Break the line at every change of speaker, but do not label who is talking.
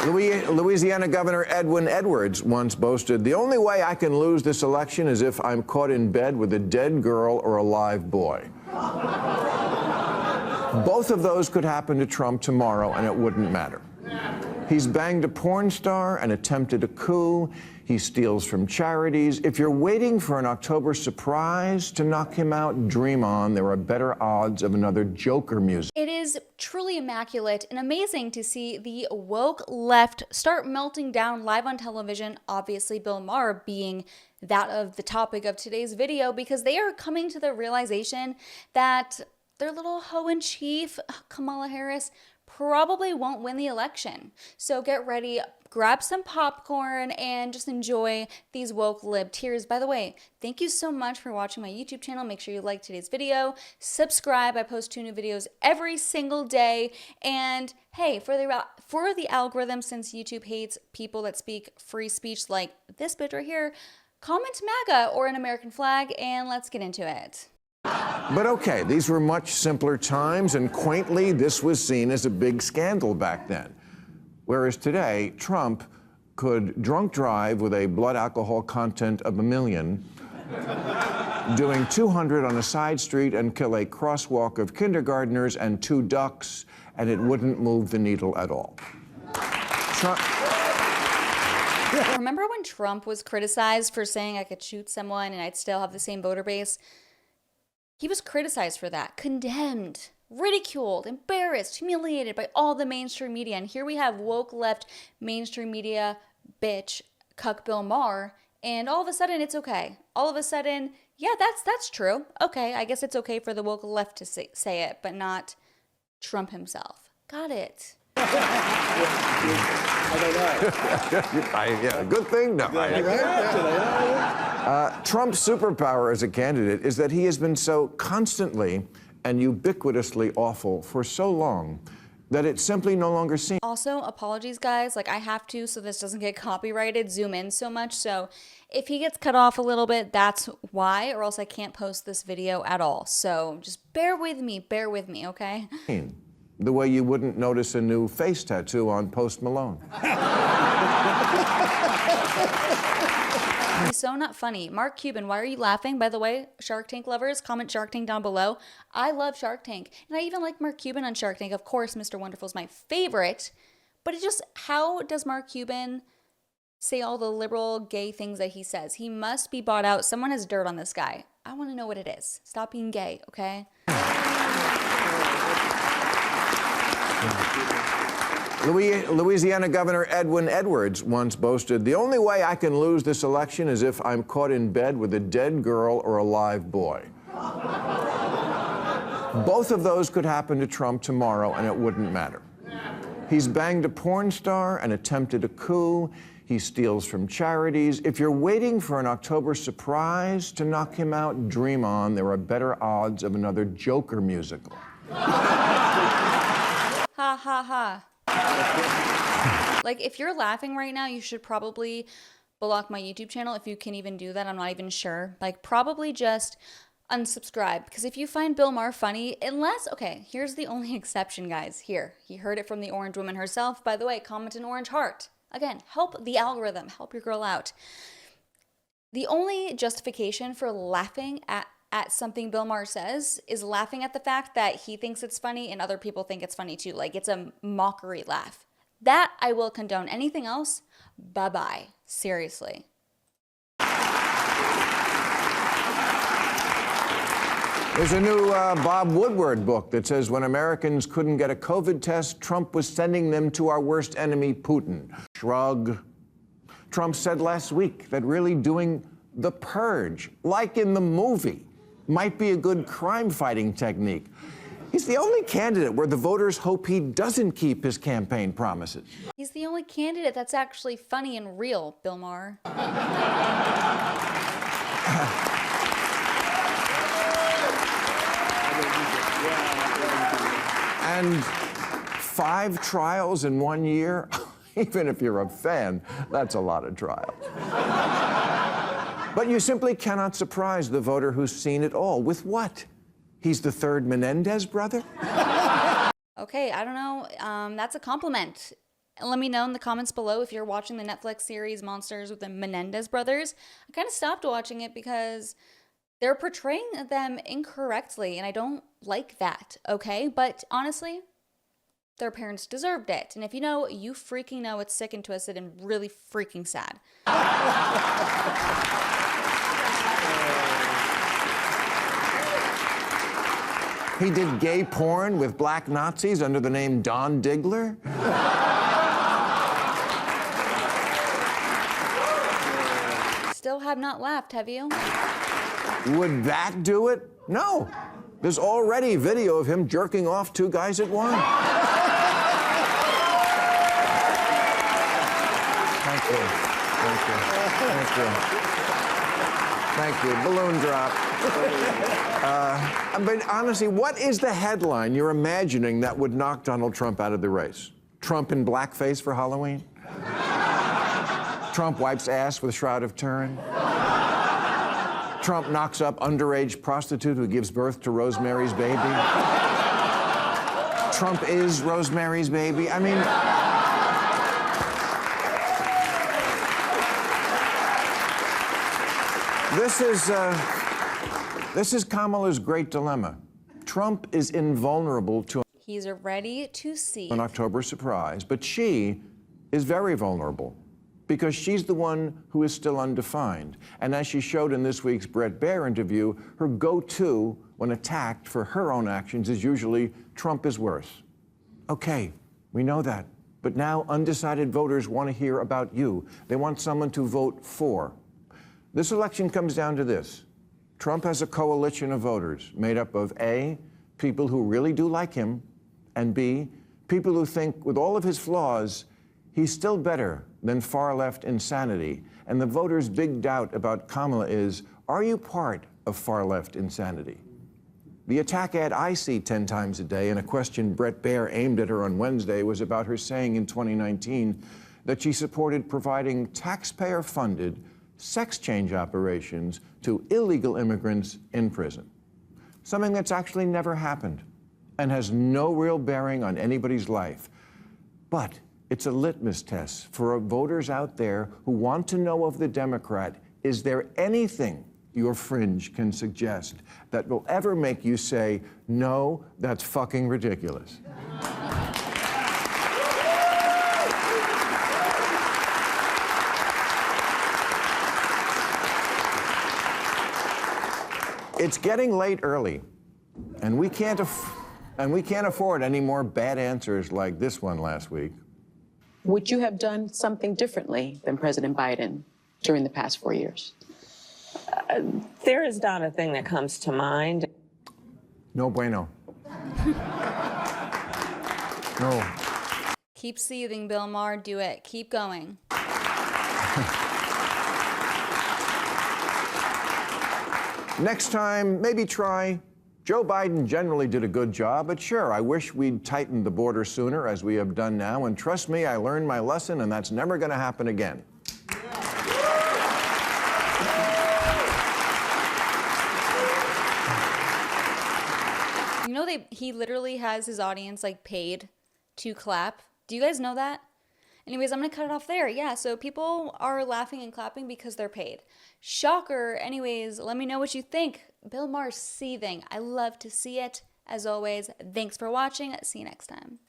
Louisiana Governor Edwin Edwards once boasted, "The only way I can lose this election is if I'm caught in bed with a dead girl or a live boy." Both of those could happen to Trump tomorrow, and it wouldn't matter. He's banged a porn star and attempted a coup. He steals from charities. If you're waiting for an October surprise to knock him out, dream on. There are better odds of another Joker music.
It is truly immaculate and amazing to see the woke left start melting down live on television, obviously Bill Maher being that of the topic of today's video, because they are coming to the realization that their little hoe-in-chief, Kamala Harris, probably won't win the election. So get ready, grab some popcorn, and just enjoy these woke lib tears. By the way, thank you so much for watching my YouTube channel. Make sure you like today's video, subscribe. I post 2 new videos every single day. And hey, for the algorithm, since YouTube hates people that speak free speech like this bitch right here, comment MAGA or an American flag, and let's get into it.
But okay, these were much simpler times, and quaintly, this was seen as a big scandal back then. Whereas today, Trump could drunk drive with a blood alcohol content of 1 million, doing 200 on a side street and kill a crosswalk of kindergartners and 2 ducks, and it wouldn't move the needle at all.
Remember when Trump was criticized for saying I could shoot someone and I'd still have the same voter base? He was criticized for that, condemned, ridiculed, embarrassed, humiliated by all the mainstream media. And here we have woke left mainstream media bitch cuck Bill Maher, and all of a sudden it's okay. All of a sudden, yeah, that's true. Okay, I guess it's okay for the woke left to say it, but not Trump himself. Got it.
Yeah, good thing? No. Trump's superpower as a candidate is that he has been so constantly and ubiquitously awful for so long that it's simply no longer seen.
Also, apologies, guys. Like, I have to, so this doesn't get copyrighted, zoom in so much. So if he gets cut off a little bit, that's why, or else I can't post this video at all. So just bear with me, okay?
The way you wouldn't notice a new face tattoo on Post Malone.
He's so not funny. Mark Cuban, why are you laughing? By the way, Shark Tank lovers, comment Shark Tank down below. I love Shark Tank, and I even like Mark Cuban on Shark Tank. Of course, Mr. Wonderful is my favorite, but it's just, how does Mark Cuban say all the liberal gay things that he says? He must be bought out. Someone has dirt on this guy. I want to know what it is. Stop being gay, okay?
Louisiana Governor Edwin Edwards once boasted, "The only way I can lose this election is if I'm caught in bed with a dead girl or a live boy." Both of those could happen to Trump tomorrow, and it wouldn't matter. He's banged a porn star and attempted a coup. He steals from charities. If you're waiting for an October surprise to knock him out, dream on. There are better odds of another Joker musical.
Ha ha ha. Like, if you're laughing right now, you should probably block my YouTube channel. If you can even do that, I'm not even sure. Like, probably just unsubscribe, because if you find Bill Maher funny, unless, okay, here's the only exception, guys. Here, he heard it from the orange woman herself. By the way, comment an orange heart. Again, help the algorithm, help your girl out. The only justification for laughing at something Bill Maher says is laughing at the fact that he thinks it's funny and other people think it's funny too. Like, it's a mockery laugh. That I will condone. Anything else? Bye-bye. Seriously.
There's a new Bob Woodward book that says when Americans couldn't get a COVID test, Trump was sending them to our worst enemy, Putin. Shrug. Trump said last week that really doing the purge, like in the movie, might be a good crime-fighting technique. He's the only candidate where the voters hope he doesn't keep his campaign promises.
He's the only candidate that's actually funny and real, Bill Maher.
And 5 trials in 1 year? Even if you're a fan, that's a lot of trials. But you simply cannot surprise the voter who's seen it all. With what? He's the third Menendez brother?
Okay, I don't know. That's a compliment. And let me know in the comments below if you're watching the Netflix series Monsters with the Menendez brothers. I kind of stopped watching it because they're portraying them incorrectly, and I don't like that, okay? But honestly, their parents deserved it. And if you know, you freaking know it's sick and twisted and really freaking sad.
He did gay porn with black Nazis under the name Don Diggler?
Still have not laughed, have you?
Would that do it? No. There's already video of him jerking off 2 guys at once. Thank you. Thank you. Thank you. Thank you. Balloon drop. But honestly, what is the headline you're imagining that would knock Donald Trump out of the race? Trump in blackface for Halloween? Trump wipes ass with Shroud of Turin? Trump knocks up underage prostitute who gives birth to Rosemary's Baby? Trump is Rosemary's Baby? I mean... This is Kamala's great dilemma. Trump is invulnerable to
He's ready to see
an October surprise, but she is very vulnerable because she's the one who is still undefined. And as she showed in this week's Bret Baier interview, her go-to when attacked for her own actions is usually Trump is worse. Okay, we know that. But now undecided voters want to hear about you. They want someone to vote for. This election comes down to this. Trump has a coalition of voters made up of A, people who really do like him, and B, people who think with all of his flaws, he's still better than far-left insanity. And the voters' big doubt about Kamala is, are you part of far-left insanity? The attack ad I see 10 times a day, and a question Bret Baier aimed at her on Wednesday, was about her saying in 2019 that she supported providing taxpayer-funded sex change operations to illegal immigrants in prison. Something that's actually never happened and has no real bearing on anybody's life. But it's a litmus test for voters out there who want to know of the Democrat, is there anything your fringe can suggest that will ever make you say, no, that's fucking ridiculous? It's getting late early, and we can't afford any more bad answers like this one last week.
Would you have done something differently than President Biden during the past 4 years?
There is not a thing that comes to mind.
No bueno. No.
Keep seething, Bill Maher. Do it. Keep going.
Next time, maybe try. Joe Biden generally did a good job, but sure, I wish we'd tightened the border sooner, as we have done now, and trust me, I learned my lesson, and that's never going to happen again.
You know, he literally has his audience like paid to clap. Do you guys know that? Anyways, I'm gonna cut it off there. Yeah, so people are laughing and clapping because they're paid. Shocker. Anyways, let me know what you think. Bill Maher's seething. I love to see it. As always, thanks for watching. See you next time.